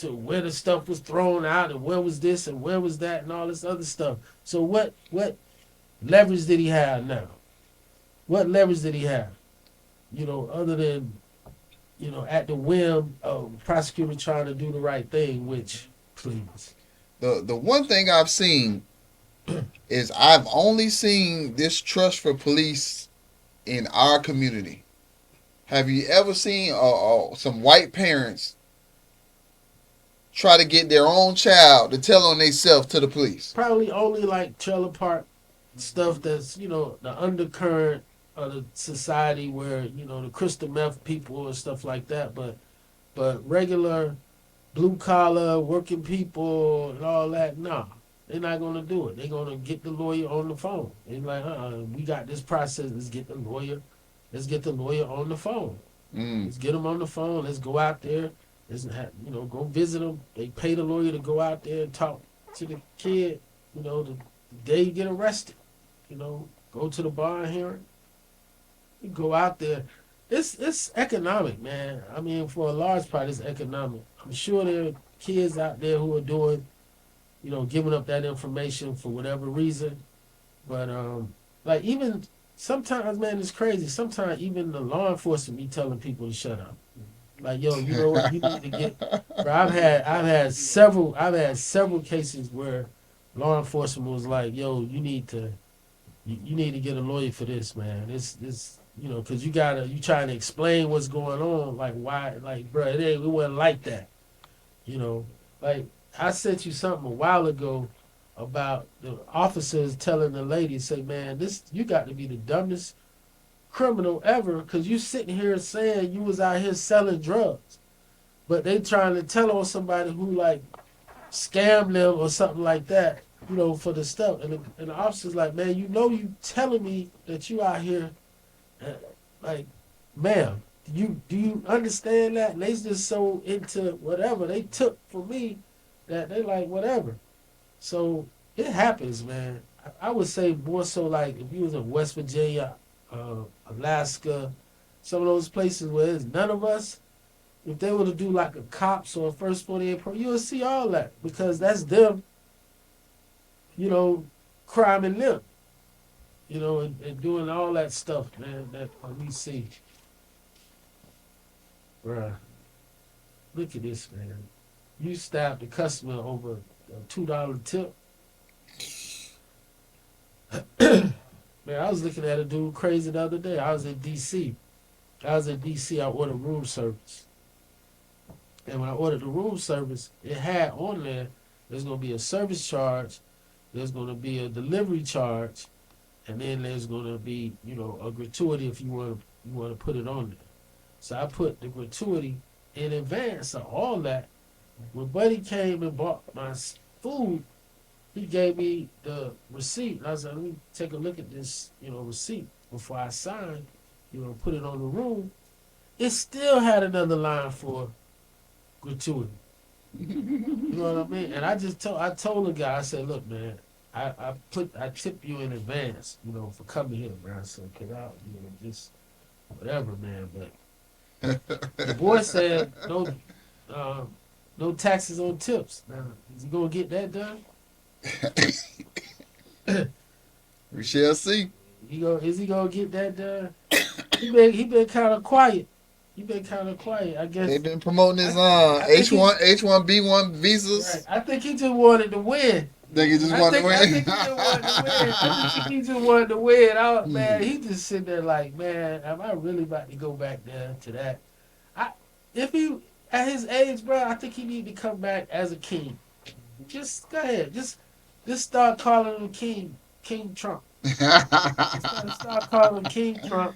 where the stuff was thrown out and where was this and where was that and all this other stuff. So what leverage did he have now? What leverage did he have? You know, other than, you know, at the whim of the prosecutor trying to do the right thing, which, please. The one thing I've seen is I've only seen this trust for police in our community. Have you ever seen some white parents try to get their own child to tell on themselves to the police? Probably only like trailer park stuff that's, you know, the undercurrent of the society where, you know, the crystal meth people and stuff like that. But regular blue collar working people and all that, nah. They're not gonna do it. They're gonna get the lawyer on the phone. They're like, we got this process. Let's get the lawyer. Let's get the lawyer on the phone. Let's get him on the phone. Let's go out there. Let's you know, go visit him. They pay the lawyer to go out there and talk to the kid. You know, the day you get arrested. You know, go to the bar hearing. You go out there. It's economic, man. I mean, for a large part, it's economic. I'm sure there are kids out there who are doing, you know, giving up that information for whatever reason. But like even sometimes, man, it's crazy. Sometimes even the law enforcement be telling people to shut up. Like, yo, you know what? You need to get. Bro, I've had several cases where law enforcement was like, yo, you need to get a lawyer for this, man. This you know, because you trying to explain what's going on, like why, like, bro, it wasn't like that. You know, like I sent you something a while ago about the officers telling the lady, say, man, you got to be the dumbest criminal ever, because you sitting here saying you was out here selling drugs, but they trying to tell on somebody who like scammed them or something like that, you know, for the stuff. And the officer's like, man, you know, you telling me that you out here, like, ma'am, do you understand that? And they just so into whatever they took from me that they like whatever. So it happens, man. I would say more so like if you was in West Virginia, Alaska, some of those places where there's none of us, if they were to do like a cops or a first 48 pro, you would see all that, because that's them, you know, criming them, you know, and doing all that stuff, man, that we see. Bruh, look at this, man. You stabbed the customer over a $2 tip. Man, I was looking at a dude crazy the other day. I was in D.C. I ordered room service. And when I ordered the room service, it had on there's going to be a service charge, there's going to be a delivery charge, and then there's going to be, you know, a gratuity if you want to put it on there. So I put the gratuity in advance of all that. When Buddy came and bought my food, he gave me the receipt. And I was like, let me take a look at this, you know, receipt before I sign, you know, put it on the room. It still had another line for gratuity. You know what I mean? And I told the guy, I said, look, man, I tip you in advance, you know, for coming here, man. I said, cause I, you know, just whatever, man. But the boy said no taxes on tips. Now, is he gonna get that done? We shall see. Is he gonna get that done? He been kind of quiet. I guess They've been promoting his H1B1 visas. Right. I think he just wanted to win. Think he just wanted to win? I think he just wanted to win. Man, he just sitting there like, man, am I really about to go back there to that? If he at his age, bro, I think he need to come back as a king. Just go ahead. Just start calling him King Trump. Start calling him King Trump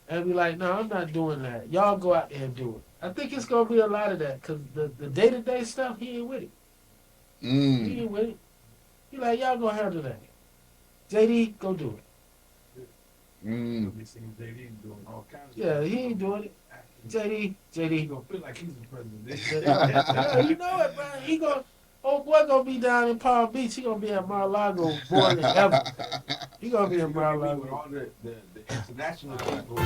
and be like, no, I'm not doing that. Y'all go out there and do it. I think it's going to be a lot of that, because the day-to-day stuff, he ain't with it. He ain't with it. He like, y'all go handle that. JD, go do it. Yeah, he ain't doing it. JD. He gonna feel like he's the president. Yeah, you know it, man. He gonna, old boy gonna be down in Palm Beach. He gonna be at Mar-a-Lago more than ever. He gonna be in Mar-a-Lago. With all the international people.